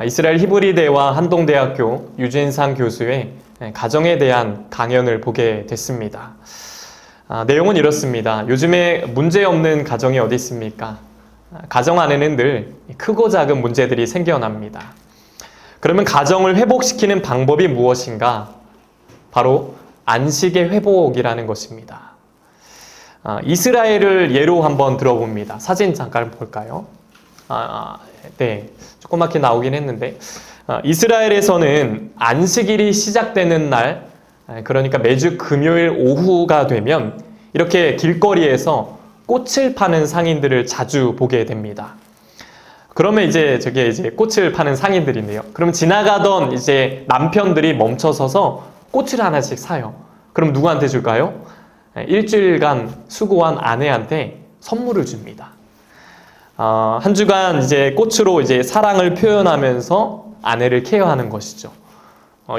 이스라엘 히브리대와 한동대학교 유진상 교수의 가정에 대한 강연을 보게 됐습니다. 내용은 이렇습니다. 요즘에 문제 없는 가정이 어디 있습니까? 가정 안에는 늘 크고 작은 문제들이 생겨납니다. 그러면 가정을 회복시키는 방법이 무엇인가? 바로 안식의 회복이라는 것입니다. 이스라엘을 예로 한번 들어봅니다. 사진 잠깐 볼까요? 네, 조그맣게 나오긴 했는데 이스라엘에서는 안식일이 시작되는 날, 그러니까 매주 금요일 오후가 되면 이렇게 길거리에서 꽃을 파는 상인들을 자주 보게 됩니다. 그러면 저게 꽃을 파는 상인들인데요. 그럼 지나가던 남편들이 멈춰서서 꽃을 하나씩 사요. 그럼 누구한테 줄까요? 일주일간 수고한 아내한테 선물을 줍니다. 한 주간 꽃으로 사랑을 표현하면서 아내를 케어하는 것이죠.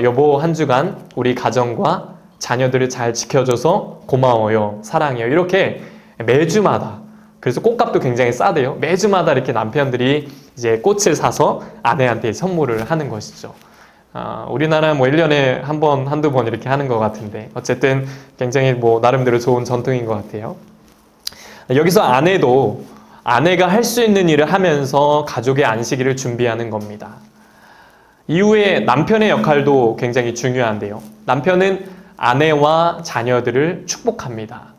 여보, 한 주간 우리 가정과 자녀들을 잘 지켜줘서 고마워요, 사랑해요. 이렇게 매주마다, 그래서 꽃값도 굉장히 싸대요. 매주마다 이렇게 남편들이 꽃을 사서 아내한테 선물을 하는 것이죠. 우리나라는 1년에 한 번, 한두 번 이렇게 하는 것 같은데, 어쨌든 굉장히 나름대로 좋은 전통인 것 같아요. 여기서 아내가 할 수 있는 일을 하면서 가족의 안식일을 준비하는 겁니다. 이후에 남편의 역할도 굉장히 중요한데요. 남편은 아내와 자녀들을 축복합니다.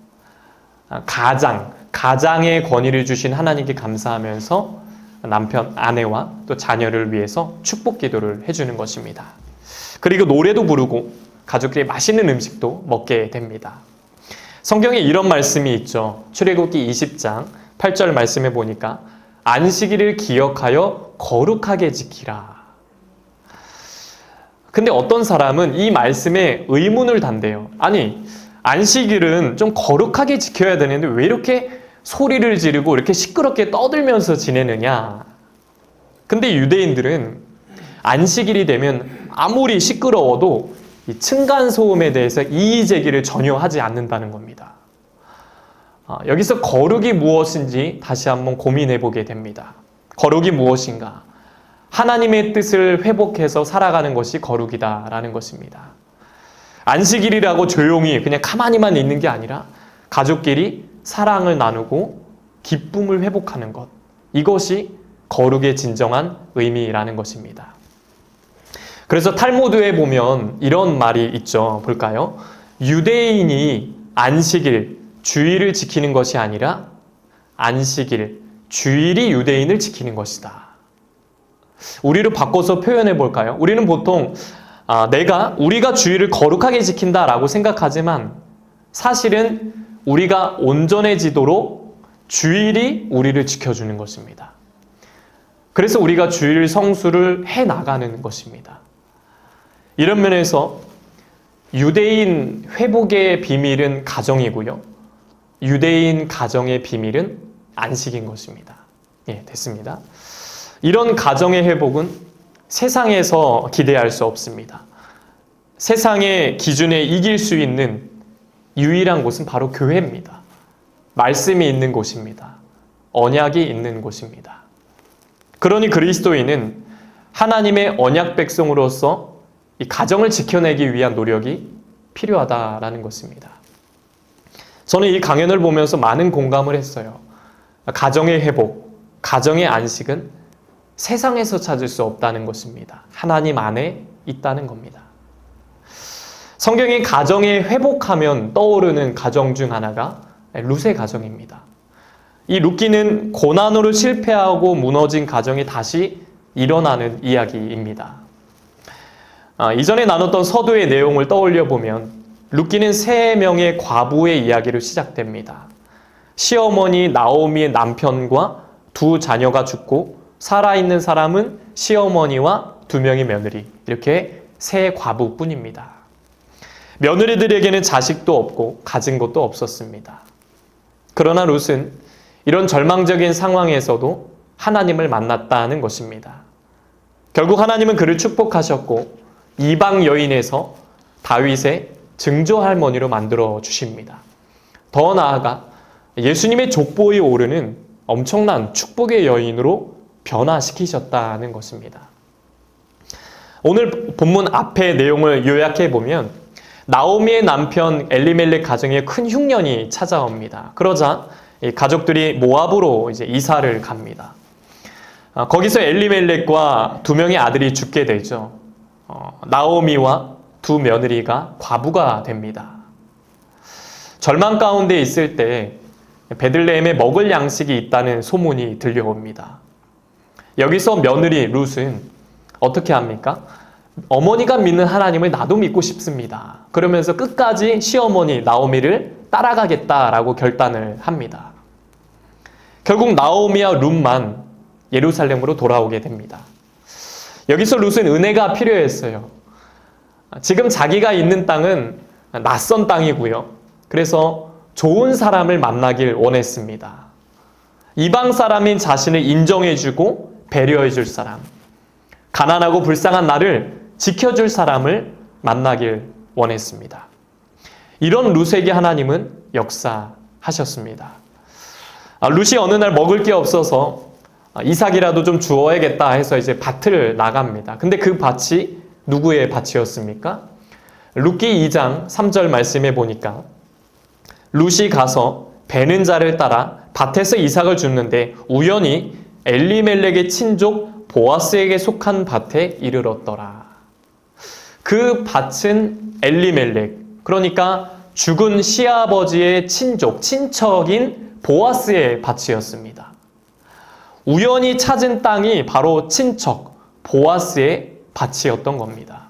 가장의 권위를 주신 하나님께 감사하면서 아내와 또 자녀를 위해서 축복 기도를 해주는 것입니다. 그리고 노래도 부르고 가족끼리 맛있는 음식도 먹게 됩니다. 성경에 이런 말씀이 있죠. 출애굽기 20장 8절 말씀에 보니까 안식일을 기억하여 거룩하게 지키라. 근데 어떤 사람은 이 말씀에 의문을 단대요. 아니, 안식일은 좀 거룩하게 지켜야 되는데 왜 이렇게 소리를 지르고 이렇게 시끄럽게 떠들면서 지내느냐. 근데 유대인들은 안식일이 되면 아무리 시끄러워도 이 층간소음에 대해서 이의제기를 전혀 하지 않는다는 겁니다. 여기서 거룩이 무엇인지 다시 한번 고민해 보게 됩니다. 거룩이 무엇인가? 하나님의 뜻을 회복해서 살아가는 것이 거룩이다라는 것입니다. 안식일이라고 조용히 그냥 가만히만 있는 게 아니라 가족끼리 사랑을 나누고 기쁨을 회복하는 것, 이것이 거룩의 진정한 의미라는 것입니다. 그래서 탈무드에 보면 이런 말이 있죠. 볼까요? 유대인이 안식일, 주일을 지키는 것이 아니라 안식일, 주일이 유대인을 지키는 것이다. 우리로 바꿔서 표현해 볼까요? 우리는 보통 우리가 주일을 거룩하게 지킨다라고 생각하지만 사실은 우리가 온전해지도록 주일이 우리를 지켜주는 것입니다. 그래서 우리가 주일 성수를 해나가는 것입니다. 이런 면에서 유대인 회복의 비밀은 가정이고요. 유대인 가정의 비밀은 안식인 것입니다. 예, 됐습니다. 이런 가정의 회복은 세상에서 기대할 수 없습니다. 세상의 기준에 이길 수 있는 유일한 곳은 바로 교회입니다. 말씀이 있는 곳입니다. 언약이 있는 곳입니다. 그러니 그리스도인은 하나님의 언약 백성으로서 이 가정을 지켜내기 위한 노력이 필요하다라는 것입니다. 저는 이 강연을 보면서 많은 공감을 했어요. 가정의 회복, 가정의 안식은 세상에서 찾을 수 없다는 것입니다. 하나님 안에 있다는 겁니다. 성경이 가정에 회복하면 떠오르는 가정 중 하나가 룻의 가정입니다. 이 룻기는 고난으로 실패하고 무너진 가정이 다시 일어나는 이야기입니다. 이전에 나눴던 서두의 내용을 떠올려 보면 룻기는 3명의 과부의 이야기로 시작됩니다. 시어머니 나오미의 남편과 2 자녀가 죽고 살아있는 사람은 시어머니와 2명의 며느리, 이렇게 3 과부뿐입니다. 며느리들에게는 자식도 없고 가진 것도 없었습니다. 그러나 룻은 이런 절망적인 상황에서도 하나님을 만났다는 것입니다. 결국 하나님은 그를 축복하셨고 이방 여인에서 다윗의 증조할머니로 만들어 주십니다. 더 나아가 예수님의 족보에 오르는 엄청난 축복의 여인으로 변화시키셨다는 것입니다. 오늘 본문 앞의 내용을 요약해 보면 나오미의 남편 엘리멜렉 가정에 큰 흉년이 찾아옵니다. 그러자 이 가족들이 모압으로 이제 이사를 갑니다. 거기서 엘리멜렉과 두 명의 아들이 죽게 되죠. 나오미와 두 며느리가 과부가 됩니다. 절망 가운데 있을 때 베들레헴에 먹을 양식이 있다는 소문이 들려옵니다. 여기서 며느리 룻은 어떻게 합니까? 어머니가 믿는 하나님을 나도 믿고 싶습니다. 그러면서 끝까지 시어머니 나오미를 따라가겠다라고 결단을 합니다. 결국 나오미와 룻만 예루살렘으로 돌아오게 됩니다. 여기서 룻은 은혜가 필요했어요. 지금 자기가 있는 땅은 낯선 땅이고요. 그래서 좋은 사람을 만나길 원했습니다. 이방 사람인 자신을 인정해주고 배려해줄 사람, 가난하고 불쌍한 나를 지켜줄 사람을 만나길 원했습니다. 이런 룻에게 하나님은 역사하셨습니다. 룻이 어느 날 먹을 게 없어서 이삭이라도 좀 주어야겠다 해서 이제 밭을 나갑니다. 근데 그 밭이 누구의 밭이었습니까? 룻기 2장 3절 말씀에 보니까 룻이 가서 베는 자를 따라 밭에서 이삭을 줍는데 우연히 엘리멜렉의 친족 보아스에게 속한 밭에 이르렀더라. 그 밭은 엘리멜렉, 그러니까 죽은 시아버지의 친척인 보아스의 밭이었습니다. 우연히 찾은 땅이 바로 친척 보아스의 밭이었던 겁니다.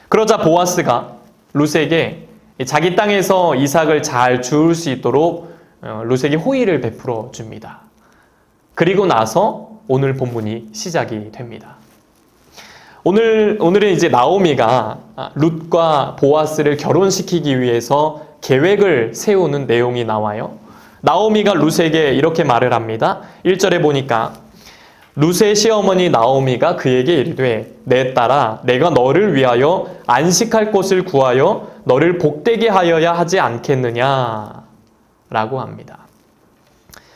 그러자 보아스가 룻에게 자기 땅에서 이삭을 잘 주울 수 있도록 룻에게 호의를 베풀어 줍니다. 그리고 나서 오늘 본문이 시작이 됩니다. 오늘은 이제 나오미가 룻과 보아스를 결혼시키기 위해서 계획을 세우는 내용이 나와요. 나오미가 룻에게 이렇게 말을 합니다. 1절에 보니까 룻의 시어머니 나오미가 그에게 이르되 내 딸아 내가 너를 위하여 안식할 곳을 구하여 너를 복되게 하여야 하지 않겠느냐 라고 합니다.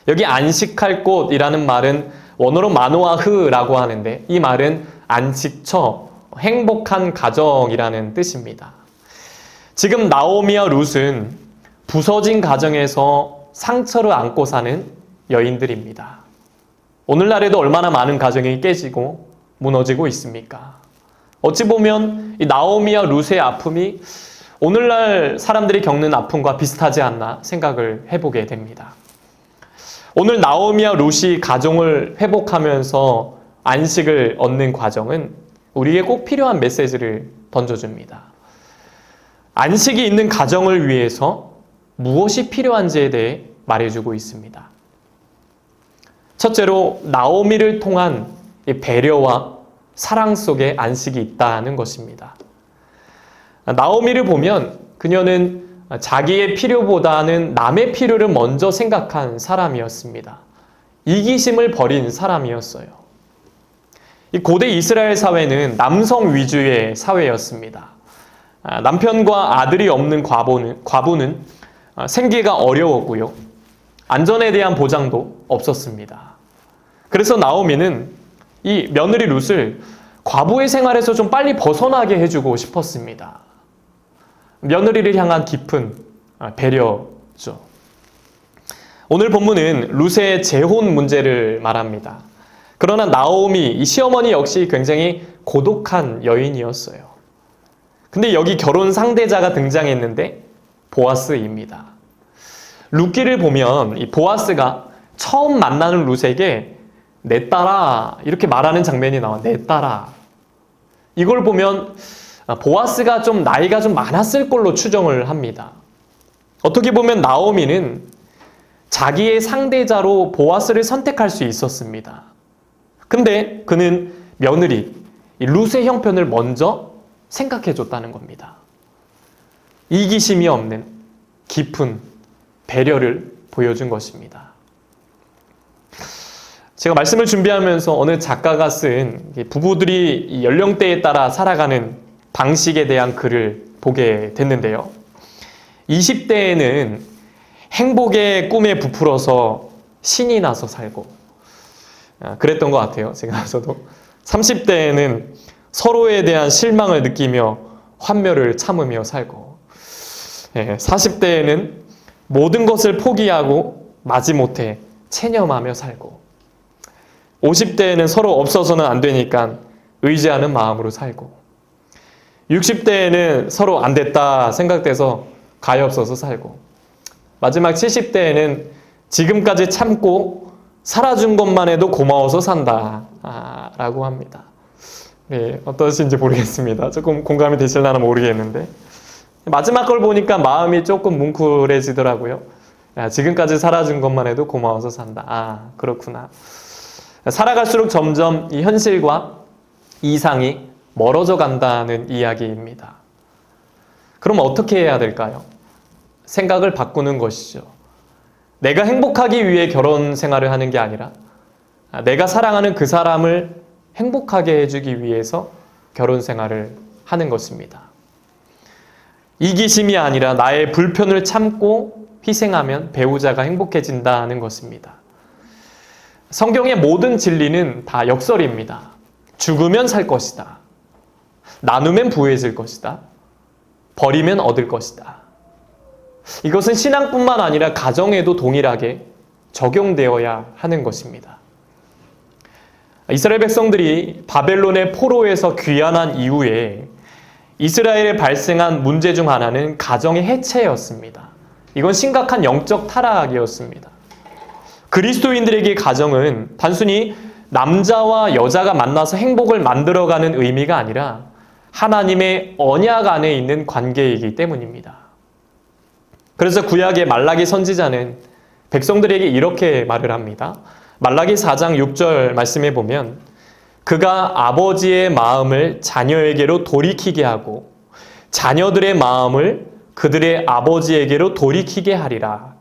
여기 안식할 곳이라는 말은 원어로 마노아흐라고 하는데 이 말은 안식처, 행복한 가정이라는 뜻입니다. 지금 나오미와 룻은 부서진 가정에서 상처를 안고 사는 여인들입니다. 오늘날에도 얼마나 많은 가정이 깨지고 무너지고 있습니까? 어찌 보면 이 나오미와 룻의 아픔이 오늘날 사람들이 겪는 아픔과 비슷하지 않나 생각을 해보게 됩니다. 오늘 나오미와 룻이 가정을 회복하면서 안식을 얻는 과정은 우리에게 꼭 필요한 메시지를 던져줍니다. 안식이 있는 가정을 위해서 무엇이 필요한지에 대해 말해주고 있습니다. 첫째로 나오미를 통한 배려와 사랑 속에 안식이 있다는 것입니다. 나오미를 보면 그녀는 자기의 필요보다는 남의 필요를 먼저 생각한 사람이었습니다. 이기심을 버린 사람이었어요. 이 고대 이스라엘 사회는 남성 위주의 사회였습니다. 남편과 아들이 없는 과부는 생계가 어려웠고요. 안전에 대한 보장도 없었습니다. 그래서 나오미는 이 며느리 룻을 과부의 생활에서 좀 빨리 벗어나게 해주고 싶었습니다. 며느리를 향한 깊은 배려죠. 오늘 본문은 룻의 재혼 문제를 말합니다. 그러나 나오미, 이 시어머니 역시 굉장히 고독한 여인이었어요. 근데 여기 결혼 상대자가 등장했는데 보아스입니다. 룻기를 보면 이 보아스가 처음 만나는 룻에게 내 딸아 이렇게 말하는 장면이 나와. 내 딸아. 이걸 보면 보아스가 좀 나이가 좀 많았을 걸로 추정을 합니다. 어떻게 보면 나오미는 자기의 상대자로 보아스를 선택할 수 있었습니다. 근데 그는 며느리 룻의 형편을 먼저 생각해 줬다는 겁니다. 이기심이 없는 깊은 배려를 보여준 것입니다. 제가 말씀을 준비하면서 어느 작가가 쓴 부부들이 연령대에 따라 살아가는 방식에 대한 글을 보게 됐는데요. 20대에는 행복의 꿈에 부풀어서 신이 나서 살고 그랬던 것 같아요. 제가 저도 30대에는 서로에 대한 실망을 느끼며 환멸을 참으며 살고, 40대에는 모든 것을 포기하고 마지못해 체념하며 살고, 50대에는 서로 없어서는 안 되니까 의지하는 마음으로 살고, 60대에는 서로 안 됐다 생각돼서 가엾어서 살고, 마지막 70대에는 지금까지 참고 살아준 것만 해도 고마워서 산다 라고 합니다. 네, 어떠신지 모르겠습니다. 조금 공감이 되실려나 모르겠는데, 마지막 걸 보니까 마음이 조금 뭉클해지더라고요. 지금까지 살아준 것만 해도 고마워서 산다. 그렇구나. 살아갈수록 점점 이 현실과 이상이 멀어져 간다는 이야기입니다. 그럼 어떻게 해야 될까요? 생각을 바꾸는 것이죠. 내가 행복하기 위해 결혼 생활을 하는 게 아니라 내가 사랑하는 그 사람을 행복하게 해주기 위해서 결혼 생활을 하는 것입니다. 이기심이 아니라 나의 불편을 참고 희생하면 배우자가 행복해진다는 것입니다. 성경의 모든 진리는 다 역설입니다. 죽으면 살 것이다. 나누면 부유해질 것이다. 버리면 얻을 것이다. 이것은 신앙뿐만 아니라 가정에도 동일하게 적용되어야 하는 것입니다. 이스라엘 백성들이 바벨론의 포로에서 귀환한 이후에 이스라엘에 발생한 문제 중 하나는 가정의 해체였습니다. 이건 심각한 영적 타락이었습니다. 그리스도인들에게 가정은 단순히 남자와 여자가 만나서 행복을 만들어가는 의미가 아니라 하나님의 언약 안에 있는 관계이기 때문입니다. 그래서 구약의 말라기 선지자는 백성들에게 이렇게 말을 합니다. 말라기 4장 6절 말씀에 보면 그가 아버지의 마음을 자녀에게로 돌이키게 하고 자녀들의 마음을 그들의 아버지에게로 돌이키게 하리라.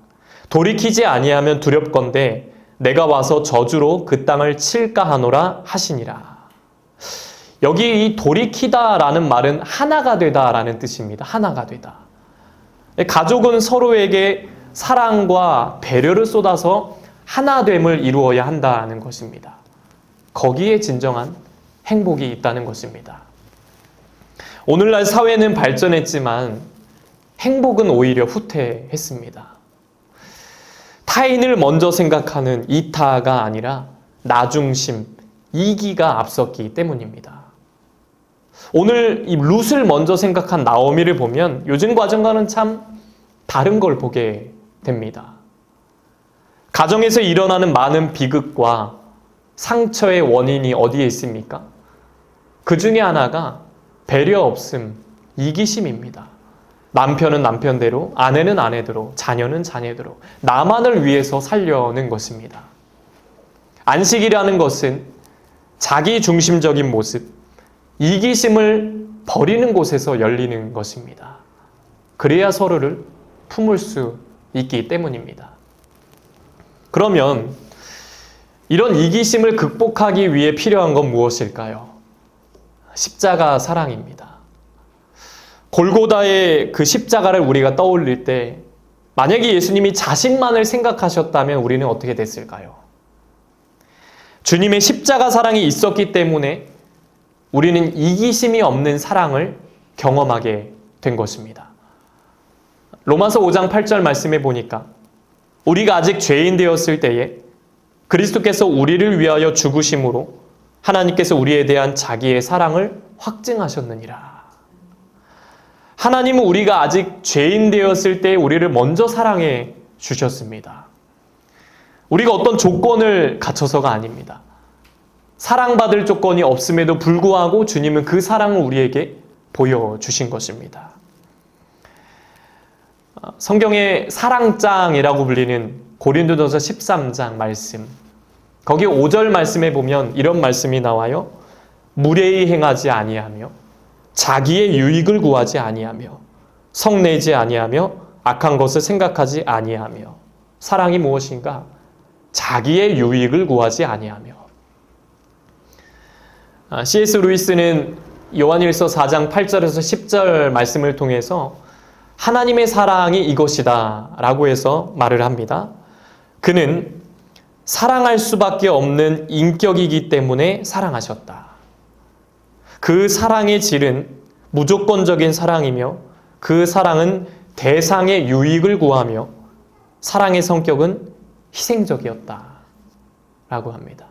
돌이키지 아니하면 두렵건대 내가 와서 저주로 그 땅을 칠까 하노라 하시니라. 여기 이 돌이키다라는 말은 하나가 되다라는 뜻입니다. 하나가 되다. 가족은 서로에게 사랑과 배려를 쏟아서 하나됨을 이루어야 한다는 것입니다. 거기에 진정한 행복이 있다는 것입니다. 오늘날 사회는 발전했지만 행복은 오히려 후퇴했습니다. 타인을 먼저 생각하는 이타가 아니라 나중심, 이기가 앞섰기 때문입니다. 오늘 이 룻을 먼저 생각한 나오미를 보면 요즘 과정과는 참 다른 걸 보게 됩니다. 가정에서 일어나는 많은 비극과 상처의 원인이 어디에 있습니까? 그 중에 하나가 배려 없음, 이기심입니다. 남편은 남편대로, 아내는 아내대로, 자녀는 자녀대로 나만을 위해서 살려는 것입니다. 안식이라는 것은 자기 중심적인 모습, 이기심을 버리는 곳에서 열리는 것입니다. 그래야 서로를 품을 수 있기 때문입니다. 그러면 이런 이기심을 극복하기 위해 필요한 건 무엇일까요? 십자가 사랑입니다. 골고다의 그 십자가를 우리가 떠올릴 때 만약에 예수님이 자신만을 생각하셨다면 우리는 어떻게 됐을까요? 주님의 십자가 사랑이 있었기 때문에 우리는 이기심이 없는 사랑을 경험하게 된 것입니다. 로마서 5장 8절 말씀에 보니까 우리가 아직 죄인 되었을 때에 그리스도께서 우리를 위하여 죽으심으로 하나님께서 우리에 대한 자기의 사랑을 확증하셨느니라. 하나님은 우리가 아직 죄인 되었을 때 우리를 먼저 사랑해 주셨습니다. 우리가 어떤 조건을 갖춰서가 아닙니다. 사랑받을 조건이 없음에도 불구하고 주님은 그 사랑을 우리에게 보여주신 것입니다. 성경의 사랑장이라고 불리는 고린도전서 13장 말씀, 거기 5절 말씀에 보면 이런 말씀이 나와요. 무례히 행하지 아니하며 자기의 유익을 구하지 아니하며 성내지 아니하며 악한 것을 생각하지 아니하며. 사랑이 무엇인가? 자기의 유익을 구하지 아니하며. C.S. 루이스는 요한일서 4장 8절에서 10절 말씀을 통해서 하나님의 사랑이 이것이다 라고 해서 말을 합니다. 그는 사랑할 수밖에 없는 인격이기 때문에 사랑하셨다. 그 사랑의 질은 무조건적인 사랑이며 그 사랑은 대상의 유익을 구하며 사랑의 성격은 희생적이었다 라고 합니다.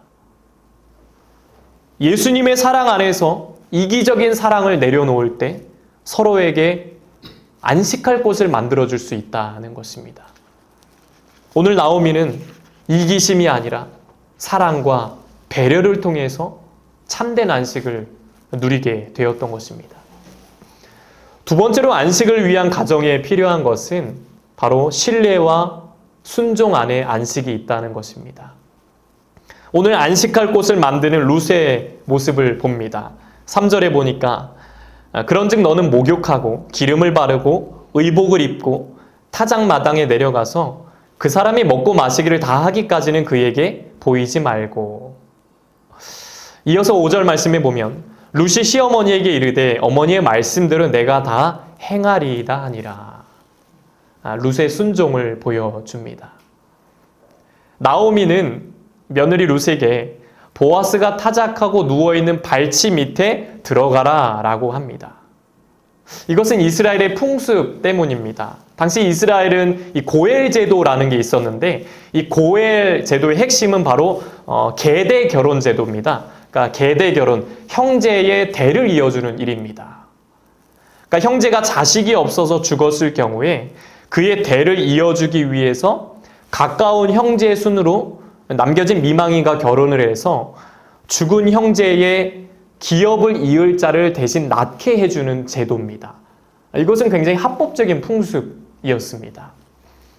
예수님의 사랑 안에서 이기적인 사랑을 내려놓을 때 서로에게 안식할 곳을 만들어줄 수 있다는 것입니다. 오늘 나오미는 이기심이 아니라 사랑과 배려를 통해서 참된 안식을 누리게 되었던 것입니다. 두 번째로 안식을 위한 가정에 필요한 것은 바로 신뢰와 순종 안에 안식이 있다는 것입니다. 오늘 안식할 곳을 만드는 룻의 모습을 봅니다. 3절에 보니까 그런즉 너는 목욕하고 기름을 바르고 의복을 입고 타작마당에 내려가서 그 사람이 먹고 마시기를 다 하기까지는 그에게 보이지 말고. 이어서 5절 말씀에 보면 룻이 시어머니에게 이르되 어머니의 말씀들은 내가 다 행하리이다 하니라. 룻의 순종을 보여줍니다. 나오미는 며느리 룻에게 보아스가 타작하고 누워있는 발치 밑에 들어가라 라고 합니다. 이것은 이스라엘의 풍습 때문입니다. 당시 이스라엘은 이 고엘 제도라는 게 있었는데 이 고엘 제도의 핵심은 바로 계대 결혼 제도입니다. 그러니까 계대 결혼, 형제의 대를 이어주는 일입니다. 그러니까 형제가 자식이 없어서 죽었을 경우에 그의 대를 이어주기 위해서 가까운 형제의 순으로 남겨진 미망인과 결혼을 해서 죽은 형제의 기업을 이을 자를 대신 낳게 해주는 제도입니다. 이것은 굉장히 합법적인 풍습이었습니다.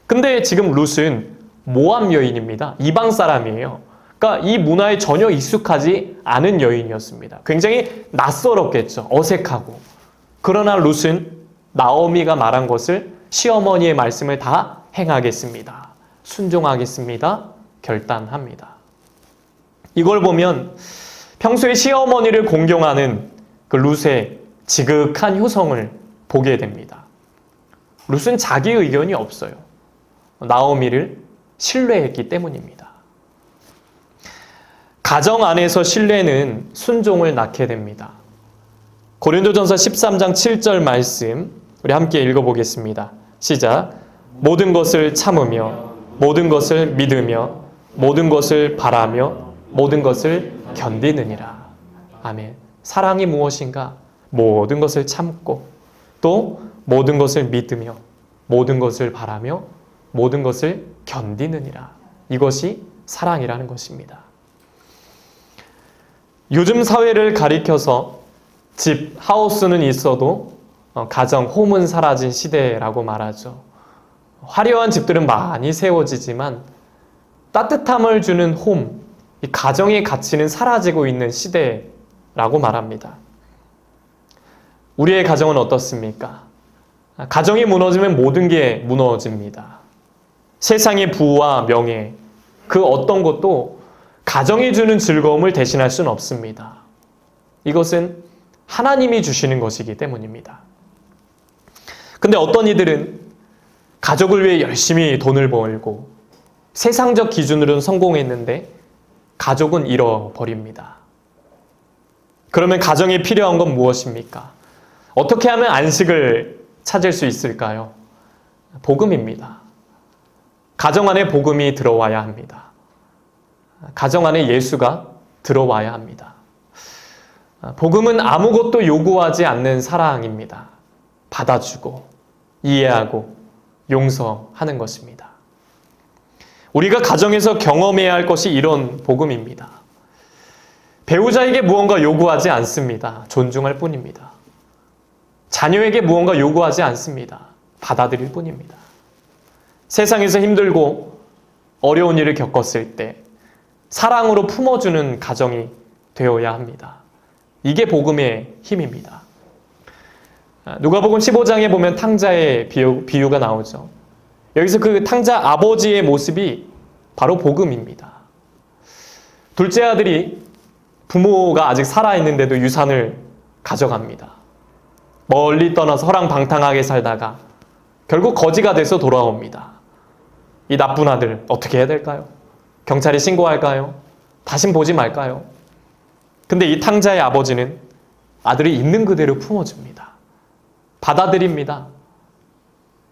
근데 지금 룻은 모압 여인입니다. 이방 사람이에요. 그러니까 이 문화에 전혀 익숙하지 않은 여인이었습니다. 굉장히 낯설었겠죠. 어색하고. 그러나 룻은 나오미가 말한 것을 시어머니의 말씀을 다 행하겠습니다. 순종하겠습니다. 결단합니다. 이걸 보면 평소에 시어머니를 공경하는 그 룻의 지극한 효성을 보게 됩니다. 룻은 자기 의견이 없어요. 나오미를 신뢰했기 때문입니다. 가정 안에서 신뢰는 순종을 낳게 됩니다. 고린도전서 13장 7절 말씀 우리 함께 읽어보겠습니다. 시작. 모든 것을 참으며 모든 것을 믿으며 모든 것을 바라며 모든 것을 견디느니라. 아멘. 사랑이 무엇인가? 모든 것을 참고 또 모든 것을 믿으며 모든 것을 바라며 모든 것을 견디느니라. 이것이 사랑이라는 것입니다. 요즘 사회를 가리켜서 집, 하우스는 있어도 가정, 홈은 사라진 시대라고 말하죠. 화려한 집들은 많이 세워지지만 따뜻함을 주는 홈, 이 가정의 가치는 사라지고 있는 시대라고 말합니다. 우리의 가정은 어떻습니까? 가정이 무너지면 모든 게 무너집니다. 세상의 부와 명예, 그 어떤 것도 가정이 주는 즐거움을 대신할 수는 없습니다. 이것은 하나님이 주시는 것이기 때문입니다. 근데 어떤 이들은 가족을 위해 열심히 돈을 벌고 세상적 기준으로는 성공했는데 가족은 잃어버립니다. 그러면 가정에 필요한 건 무엇입니까? 어떻게 하면 안식을 찾을 수 있을까요? 복음입니다. 가정 안에 복음이 들어와야 합니다. 가정 안에 예수가 들어와야 합니다. 복음은 아무것도 요구하지 않는 사랑입니다. 받아주고 이해하고 용서하는 것입니다. 우리가 가정에서 경험해야 할 것이 이런 복음입니다. 배우자에게 무언가 요구하지 않습니다. 존중할 뿐입니다. 자녀에게 무언가 요구하지 않습니다. 받아들일 뿐입니다. 세상에서 힘들고 어려운 일을 겪었을 때 사랑으로 품어주는 가정이 되어야 합니다. 이게 복음의 힘입니다. 누가복음 15장에 보면 탕자의 비유가 나오죠. 여기서 그 탕자 아버지의 모습이 바로 복음입니다. 둘째 아들이 부모가 아직 살아있는데도 유산을 가져갑니다. 멀리 떠나서 허랑방탕하게 살다가 결국 거지가 돼서 돌아옵니다. 이 나쁜 아들 어떻게 해야 될까요? 경찰에 신고할까요? 다신 보지 말까요? 근데 이 탕자의 아버지는 아들이 있는 그대로 품어줍니다. 받아들입니다.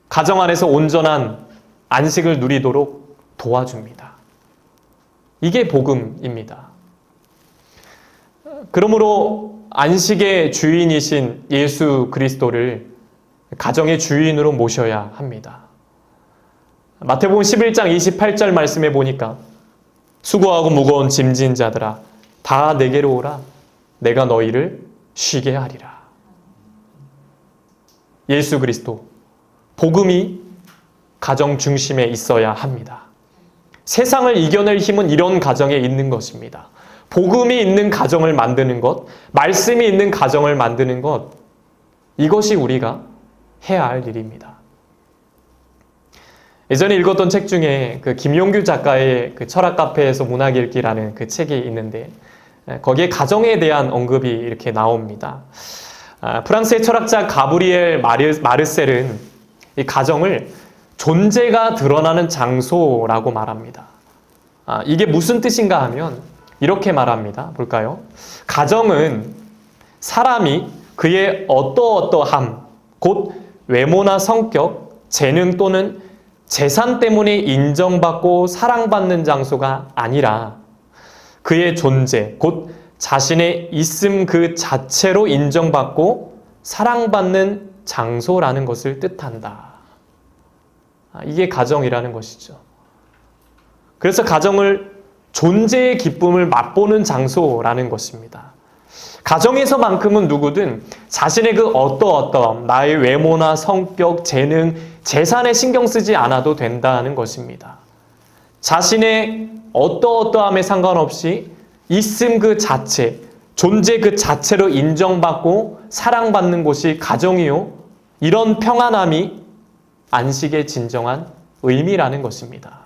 가정 안에서 온전한 안식을 누리도록 도와줍니다. 이게 복음입니다. 그러므로 안식의 주인이신 예수 그리스도를 가정의 주인으로 모셔야 합니다. 마태복음 11장 28절 말씀에 보니까 수고하고 무거운 짐진 자들아 다 내게로 오라 내가 너희를 쉬게 하리라. 예수 그리스도, 복음이 가정 중심에 있어야 합니다. 세상을 이겨낼 힘은 이런 가정에 있는 것입니다. 복음이 있는 가정을 만드는 것, 말씀이 있는 가정을 만드는 것, 이것이 우리가 해야 할 일입니다. 예전에 읽었던 책 중에 그 김용규 작가의 그 철학 카페에서 문학 읽기라는 그 책이 있는데 거기에 가정에 대한 언급이 이렇게 나옵니다. 프랑스의 철학자 가브리엘 마르셀은 이 가정을 존재가 드러나는 장소라고 말합니다. 이게 무슨 뜻인가 하면 이렇게 말합니다. 볼까요? 가정은 사람이 그의 어떠어떠함, 곧 외모나 성격, 재능 또는 재산 때문에 인정받고 사랑받는 장소가 아니라 그의 존재, 곧 자신의 있음 그 자체로 인정받고 사랑받는 장소라는 것을 뜻한다. 이게 가정이라는 것이죠. 그래서 가정을 존재의 기쁨을 맛보는 장소라는 것입니다. 가정에서만큼은 누구든 자신의 그 어떠어떠함, 나의 외모나 성격, 재능, 재산에 신경 쓰지 않아도 된다는 것입니다. 자신의 어떠어떠함에 상관없이 있음 그 자체, 존재 그 자체로 인정받고 사랑받는 곳이 가정이요. 이런 평안함이 안식의 진정한 의미라는 것입니다.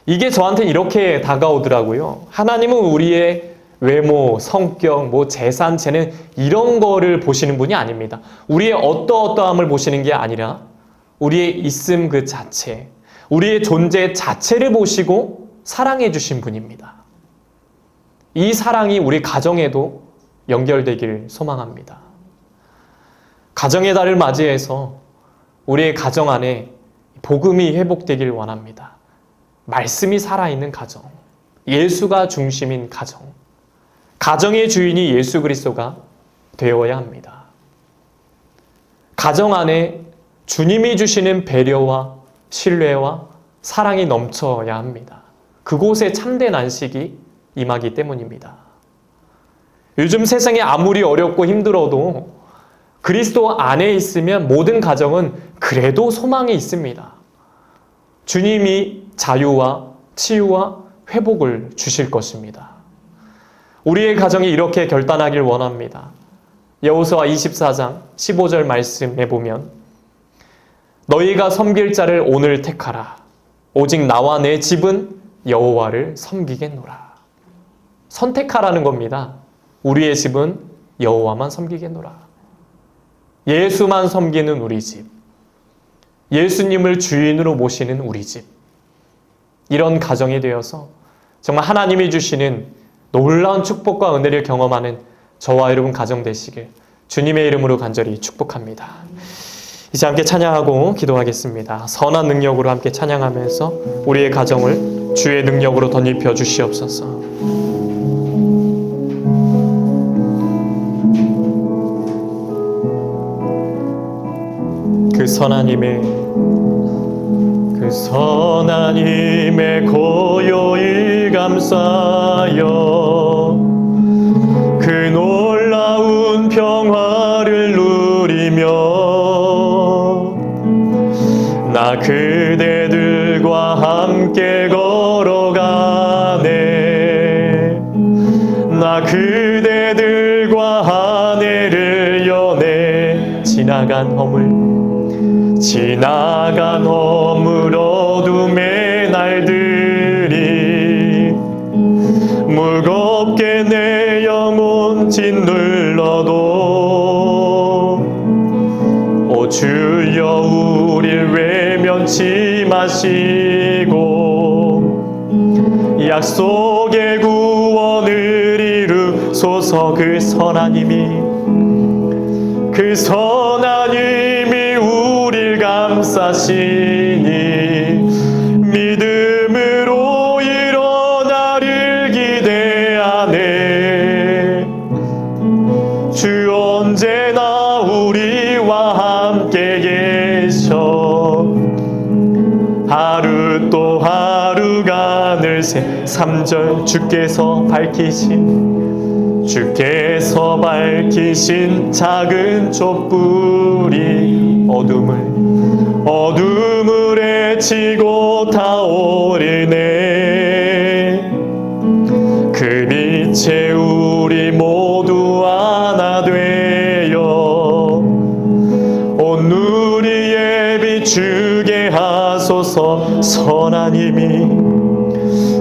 이게 저한테 이렇게 다가오더라고요. 하나님은 우리의 외모, 성격, 재산, 재능 이런 거를 보시는 분이 아닙니다. 우리의 어떠어떠함을 보시는 게 아니라 우리의 있음 그 자체, 우리의 존재 자체를 보시고 사랑해 주신 분입니다. 이 사랑이 우리 가정에도 연결되길 소망합니다. 가정의 달을 맞이해서 우리의 가정 안에 복음이 회복되길 원합니다. 말씀이 살아있는 가정, 예수가 중심인 가정, 가정의 주인이 예수 그리스도가 되어야 합니다. 가정 안에 주님이 주시는 배려와 신뢰와 사랑이 넘쳐야 합니다. 그곳에 참된 안식이 임하기 때문입니다. 요즘 세상이 아무리 어렵고 힘들어도 그리스도 안에 있으면 모든 가정은 그래도 소망이 있습니다. 주님이 자유와 치유와 회복을 주실 것입니다. 우리의 가정이 이렇게 결단하길 원합니다. 여호수아 24장 15절 말씀에 보면 너희가 섬길 자를 오늘 택하라. 오직 나와 내 집은 여호와를 섬기겠노라. 선택하라는 겁니다. 우리의 집은 여호와만 섬기겠노라. 예수만 섬기는 우리 집, 예수님을 주인으로 모시는 우리 집, 이런 가정이 되어서 정말 하나님이 주시는 놀라운 축복과 은혜를 경험하는 저와 여러분 가정 되시길 주님의 이름으로 간절히 축복합니다. 이제 함께 찬양하고 기도하겠습니다. 선한 능력으로 함께 찬양하면서 우리의 가정을 주의 능력으로 덧입혀 주시옵소서. 그 선한 힘의 고요히 감싸여 그 놀라운 평화를 누리며 나 그대들과 함께 걸어가네. 나 그대들과 하늘을 여네. 지나간 허물 어둠의 날들이 무겁게 내 영혼 짓눌러도 오 주여 우릴 외면치 마시고 약속의 구원을 이루 주소서. 그 선하님이 우릴 감싸시니 믿음으로 일어나를 기대하네. 주 언제나 우리와 함께 계셔. 하루 또 하루가 늘새 3절 주께서 밝히신 작은 촛불이 어둠을 헤치고 타오르네. 그 빛에 우리 모두 하나 되어 온 우리의 비추게 하소서.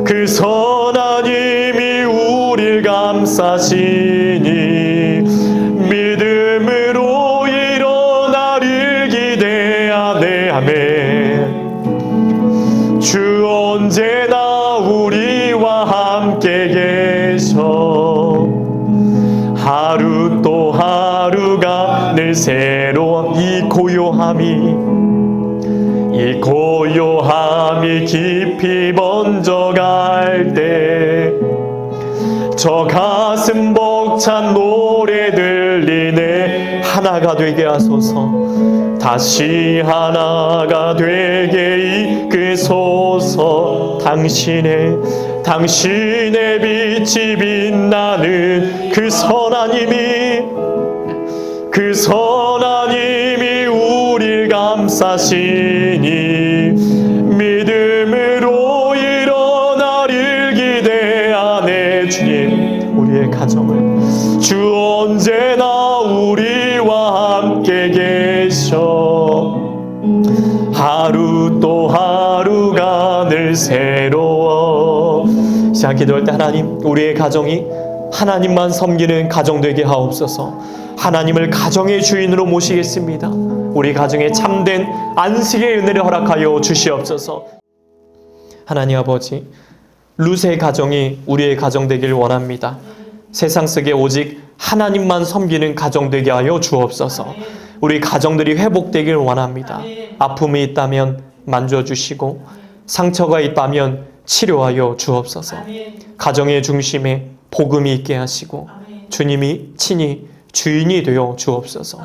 그 선하님이 우릴 감싸시니 믿음으로 일어나를 기대하네. 아멘. 주 언제나 우리와 함께 계셔. 하루 또 하루가 늘 새로운 이 고요함이 깊이 번져갈 때 저 가슴 벅찬 노래 들리네. 하나가 되게 하소서. 다시 하나가 되게 이끄소서. 당신의 빛이 빛나는 그 선하님이 우릴 감싸시니 믿음으로 일어나를 기대하네. 주님, 우리의 가정을 주 언제나 우리와 함께 계셔. 하루 또 하루가 늘 새로워. 시작 기도할 때 하나님, 우리의 가정이 하나님만 섬기는 가정 되게 하옵소서. 하나님을 가정의 주인으로 모시겠습니다. 우리 가정에 참된 안식의 은혜를 허락하여 주시옵소서. 하나님 아버지, 룻의 가정이 우리의 가정 되길 원합니다. 세상 속에 오직 하나님만 섬기는 가정 되게 하여 주옵소서. 우리 가정들이 회복되길 원합니다. 아픔이 있다면 만져주시고 상처가 있다면 치료하여 주옵소서. 가정의 중심에 복음이 있게 하시고 주님이 친히 주인이 되어 주옵소서.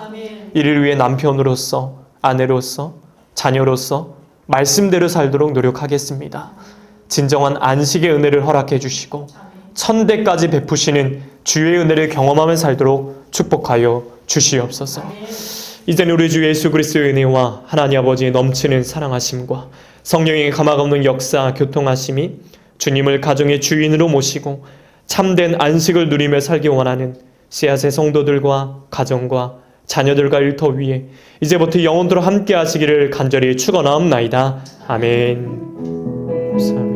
이를 위해 남편으로서, 아내로서, 자녀로서 말씀대로 살도록 노력하겠습니다. 진정한 안식의 은혜를 허락해 주시고 천대까지 베푸시는 주의 은혜를 경험하며 살도록 축복하여 주시옵소서. 이제는 우리 주 예수 그리스도의 은혜와 하나님 아버지의 넘치는 사랑하심과 성령의 가망없는 역사, 교통하심이 주님을 가정의 주인으로 모시고 참된 안식을 누리며 살기 원하는 씨앗의 성도들과 가정과 자녀들과 일터 위에 이제부터 영원토록 함께 하시기를 간절히 축원하옵나이다. 아멘.